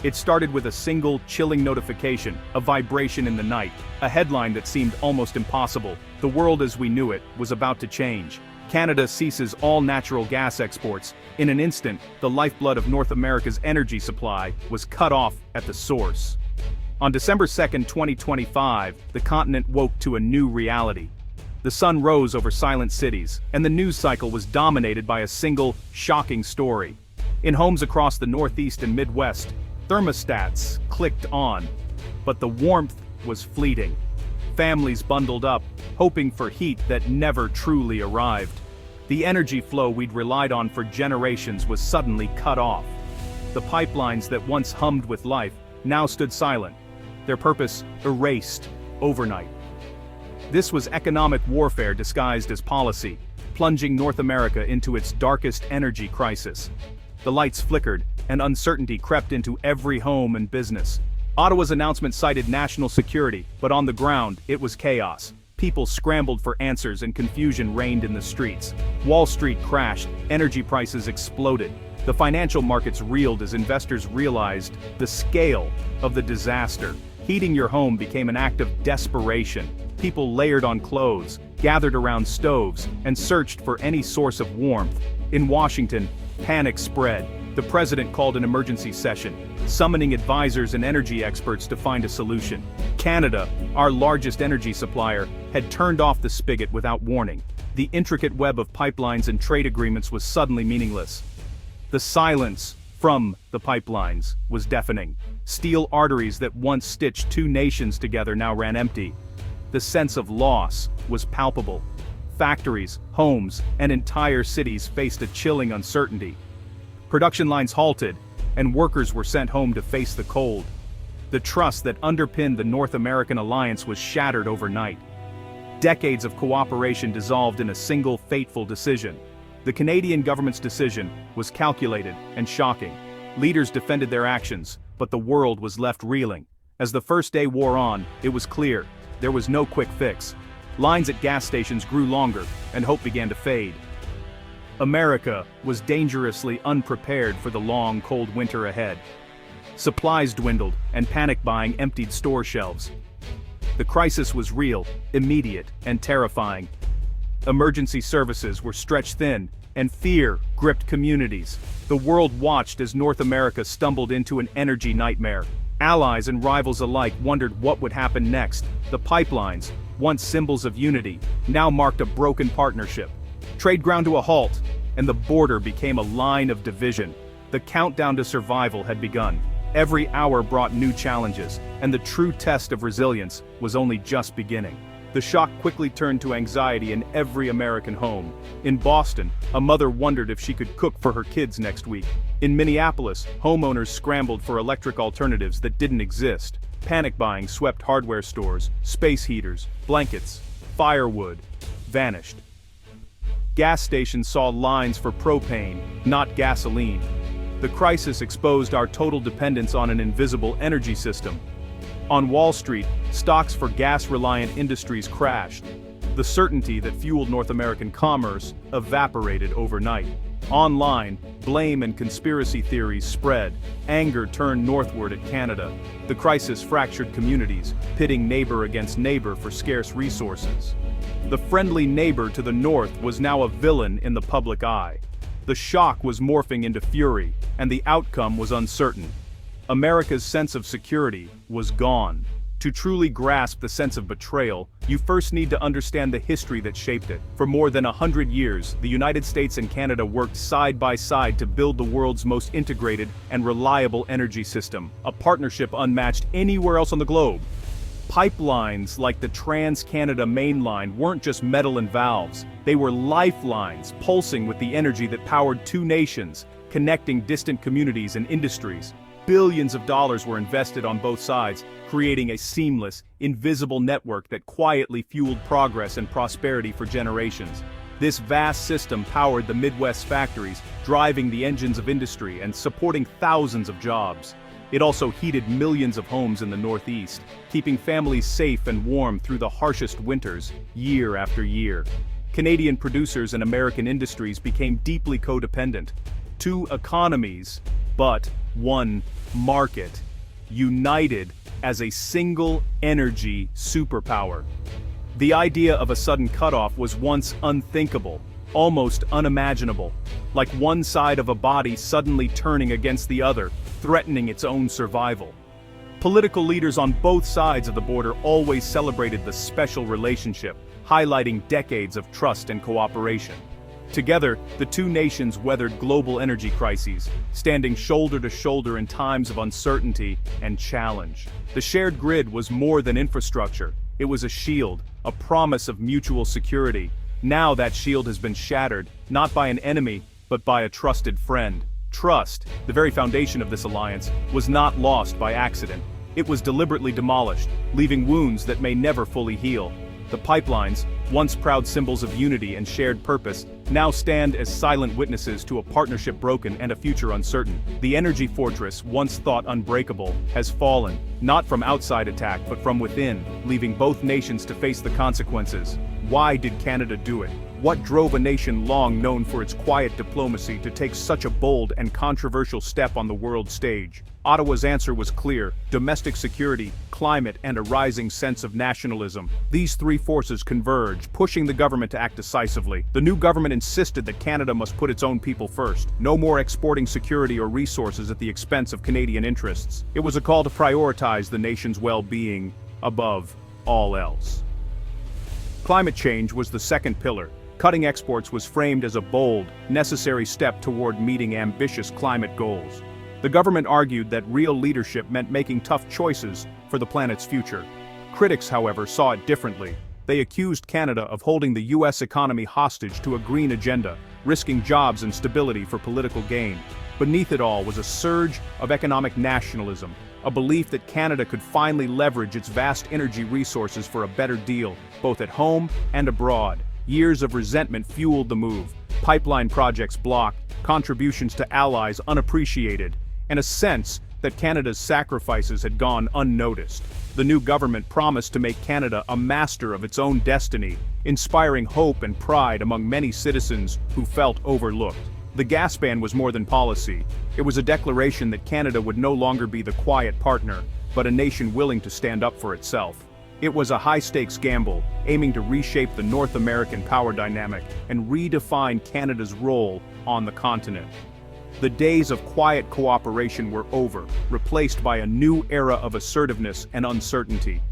It started with a single, chilling notification, a vibration in the night, a headline that seemed almost impossible. The world as we knew it was about to change. Canada ceases all natural gas exports. In an instant, the lifeblood of North America's energy supply was cut off at the source. On December 2, 2025, the continent woke to a new reality. The sun rose over silent cities, and the news cycle was dominated by a single, shocking story. In homes across the Northeast and Midwest, thermostats clicked on, but the warmth was fleeting. Families bundled up, hoping for heat that never truly arrived. The energy flow we'd relied on for generations was suddenly cut off. The pipelines that once hummed with life now stood silent, their purpose erased overnight. This was economic warfare disguised as policy, plunging North America into its darkest energy crisis. The lights flickered, and uncertainty crept into every home and business. Ottawa's announcement cited national security, but on the ground, it was chaos. People scrambled for answers and confusion reigned in the streets. Wall Street crashed, energy prices exploded. The financial markets reeled as investors realized the scale of the disaster. Heating your home became an act of desperation. People layered on clothes, gathered around stoves, and searched for any source of warmth. In Washington, panic spread. The president called an emergency session, summoning advisors and energy experts to find a solution. Canada, our largest energy supplier, had turned off the spigot without warning. The intricate web of pipelines and trade agreements was suddenly meaningless. The silence from the pipelines was deafening. Steel arteries that once stitched two nations together now ran empty. The sense of loss was palpable. Factories, homes, and entire cities faced a chilling uncertainty. Production lines halted, and workers were sent home to face the cold. The trust that underpinned the North American alliance was shattered overnight. Decades of cooperation dissolved in a single fateful decision. The Canadian government's decision was calculated and shocking. Leaders defended their actions, but the world was left reeling. As the first day wore on, it was clear there was no quick fix. Lines at gas stations grew longer, and hope began to fade. America was dangerously unprepared for the long, cold winter ahead. Supplies dwindled, and panic buying emptied store shelves. The crisis was real, immediate, and terrifying. Emergency services were stretched thin, and fear gripped communities. The world watched as North America stumbled into an energy nightmare. Allies and rivals alike wondered what would happen next. The pipelines, once symbols of unity, now marked a broken partnership. Trade ground to a halt, and the border became a line of division. The countdown to survival had begun. Every hour brought new challenges, and the true test of resilience was only just beginning. The shock quickly turned to anxiety in every American home. In Boston, a mother wondered if she could cook for her kids next week. In Minneapolis, homeowners scrambled for electric alternatives that didn't exist. Panic buying swept hardware stores, space heaters, blankets, firewood vanished. Gas stations saw lines for propane, not gasoline. The crisis exposed our total dependence on an invisible energy system. On Wall Street, stocks for gas-reliant industries crashed. The certainty that fueled North American commerce evaporated overnight. Online, blame and conspiracy theories spread. Anger turned northward at Canada. The crisis fractured communities, pitting neighbor against neighbor for scarce resources. The friendly neighbor to the north was now a villain in the public eye. The shock was morphing into fury, and the outcome was uncertain. America's sense of security was gone. To truly grasp the sense of betrayal, you first need to understand the history that shaped it. For more than 100 years, the United States and Canada worked side by side to build the world's most integrated and reliable energy system, a partnership unmatched anywhere else on the globe. Pipelines like the Trans-Canada Mainline weren't just metal and valves. They were lifelines pulsing with the energy that powered two nations, connecting distant communities and industries. Billions of dollars were invested on both sides, creating a seamless, invisible network that quietly fueled progress and prosperity for generations. This vast system powered the Midwest factories, driving the engines of industry and supporting thousands of jobs. It also heated millions of homes in the Northeast, keeping families safe and warm through the harshest winters, year after year. Canadian producers and American industries became deeply codependent. Two economies but one market, united as a single energy superpower. The idea of a sudden cutoff was once unthinkable, almost unimaginable, like one side of a body suddenly turning against the other, threatening its own survival. Political leaders on both sides of the border always celebrated the special relationship, highlighting decades of trust and cooperation. Together, the two nations weathered global energy crises, standing shoulder to shoulder in times of uncertainty and challenge. The shared grid was more than infrastructure. It was a shield, a promise of mutual security. Now that shield has been shattered, not by an enemy, but by a trusted friend. Trust, the very foundation of this alliance, was not lost by accident. It was deliberately demolished, leaving wounds that may never fully heal. The pipelines, once proud symbols of unity and shared purpose, now stand as silent witnesses to a partnership broken and a future uncertain. The energy fortress, once thought unbreakable, has fallen, not from outside attack but from within, leaving both nations to face the consequences. Why did Canada do it? What drove a nation long known for its quiet diplomacy to take such a bold and controversial step on the world stage? Ottawa's answer was clear: domestic security, climate, and a rising sense of nationalism. These three forces converged, pushing the government to act decisively. The new government insisted that Canada must put its own people first. No more exporting security or resources at the expense of Canadian interests. It was a call to prioritize the nation's well-being above all else. Climate change was the second pillar. Cutting exports was framed as a bold, necessary step toward meeting ambitious climate goals. The government argued that real leadership meant making tough choices for the planet's future. Critics, however, saw it differently. They accused Canada of holding the U.S. economy hostage to a green agenda, risking jobs and stability for political gain. Beneath it all was a surge of economic nationalism, a belief that Canada could finally leverage its vast energy resources for a better deal, both at home and abroad. Years of resentment fueled the move. Pipeline projects blocked, contributions to allies unappreciated, and a sense that Canada's sacrifices had gone unnoticed. The new government promised to make Canada a master of its own destiny, inspiring hope and pride among many citizens who felt overlooked. The gas ban was more than policy. It was a declaration that Canada would no longer be the quiet partner, but a nation willing to stand up for itself. It was a high-stakes gamble, aiming to reshape the North American power dynamic and redefine Canada's role on the continent. The days of quiet cooperation were over, replaced by a new era of assertiveness and uncertainty.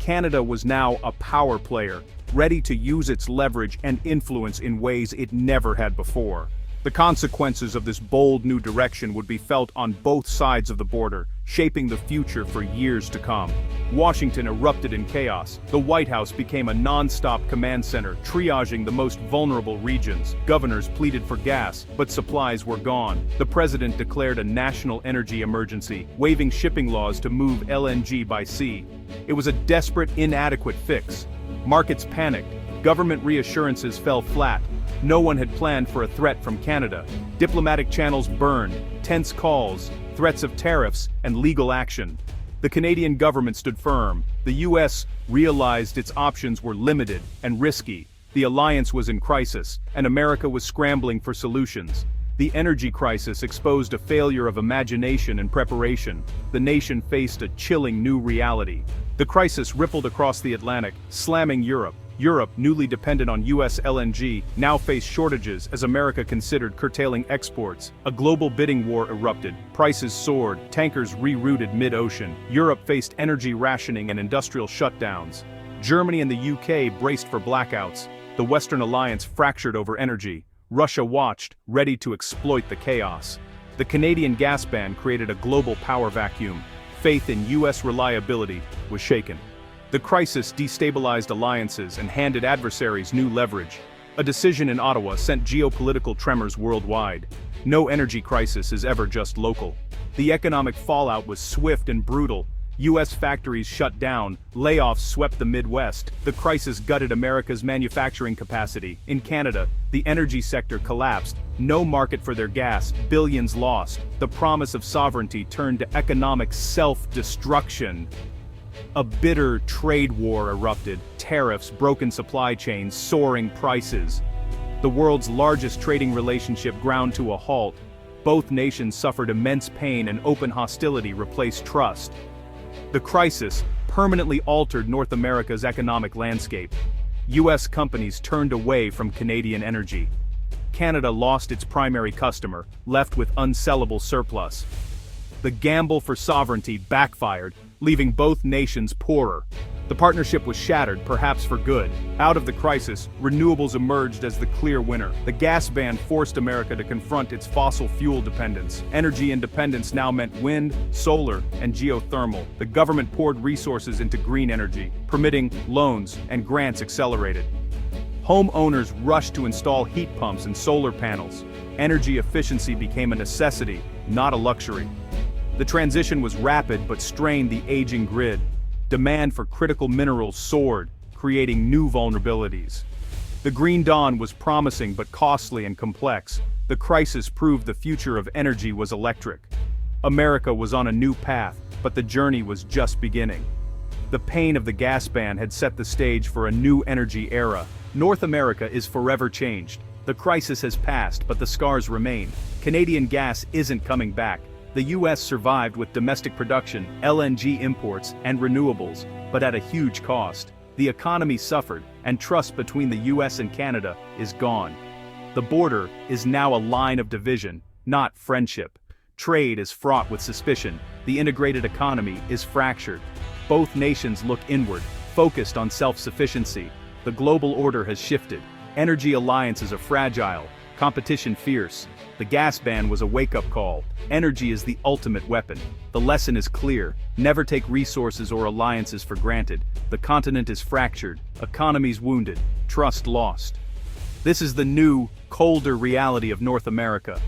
Canada was now a power player, ready to use its leverage and influence in ways it never had before. The consequences of this bold new direction would be felt on both sides of the border, shaping the future for years to come. Washington erupted in chaos. The White House became a non-stop command center, triaging the most vulnerable regions. Governors pleaded for gas, but supplies were gone. The president declared a national energy emergency, waiving shipping laws to move LNG by sea. It was a desperate, inadequate fix. Markets panicked. Government reassurances fell flat. No one had planned for a threat from Canada. Diplomatic channels burned, tense calls, threats of tariffs, and legal action. The Canadian government stood firm. The U.S. realized its options were limited and risky. The alliance was in crisis, and America was scrambling for solutions. The energy crisis exposed a failure of imagination and preparation. The nation faced a chilling new reality. The crisis rippled across the Atlantic, slamming Europe. Europe, newly dependent on U.S. LNG, now faced shortages as America considered curtailing exports. A global bidding war erupted. Prices soared, tankers rerouted mid-ocean. Europe faced energy rationing and industrial shutdowns. Germany and the U.K. braced for blackouts. The Western alliance fractured over energy. Russia watched, ready to exploit the chaos. The Canadian gas ban created a global power vacuum. Faith in U.S. reliability was shaken. The crisis destabilized alliances and handed adversaries new leverage. A decision in Ottawa sent geopolitical tremors worldwide. No energy crisis is ever just local. The economic fallout was swift and brutal. U.S. factories shut down, layoffs swept the Midwest. The crisis gutted America's manufacturing capacity. In Canada, the energy sector collapsed. No market for their gas, billions lost. The promise of sovereignty turned to economic self-destruction. A bitter trade war erupted. Tariffs, broken supply chains, soaring prices. The world's largest trading relationship ground to a halt. Both nations suffered immense pain and open hostility replaced trust. The crisis permanently altered North America's economic landscape. U.S. companies turned away from Canadian energy. Canada lost its primary customer, left with unsellable surplus. The gamble for sovereignty backfired, leaving both nations poorer. The partnership was shattered, perhaps for good. Out of the crisis, renewables emerged as the clear winner. The gas ban forced America to confront its fossil fuel dependence. Energy independence now meant wind, solar, and geothermal. The government poured resources into green energy, permitting loans and grants accelerated. Homeowners rushed to install heat pumps and solar panels. Energy efficiency became a necessity, not a luxury. The transition was rapid but strained the aging grid. Demand for critical minerals soared, creating new vulnerabilities. The Green Dawn was promising but costly and complex. The crisis proved the future of energy was electric. America was on a new path, but the journey was just beginning. The pain of the gas ban had set the stage for a new energy era. North America is forever changed. The crisis has passed, but the scars remain. Canadian gas isn't coming back. The U.S. survived with domestic production, LNG imports, and renewables, but at a huge cost. The economy suffered, and trust between the U.S. and Canada is gone. The border is now a line of division, not friendship. Trade is fraught with suspicion. The integrated economy is fractured. Both nations look inward, focused on self-sufficiency. The global order has shifted. Energy alliances are fragile, competition fierce. The gas ban was a wake-up call. Energy is the ultimate weapon. The lesson is clear. Never take resources or alliances for granted. The continent is fractured, economies wounded, trust lost. This is the new, colder reality of North America.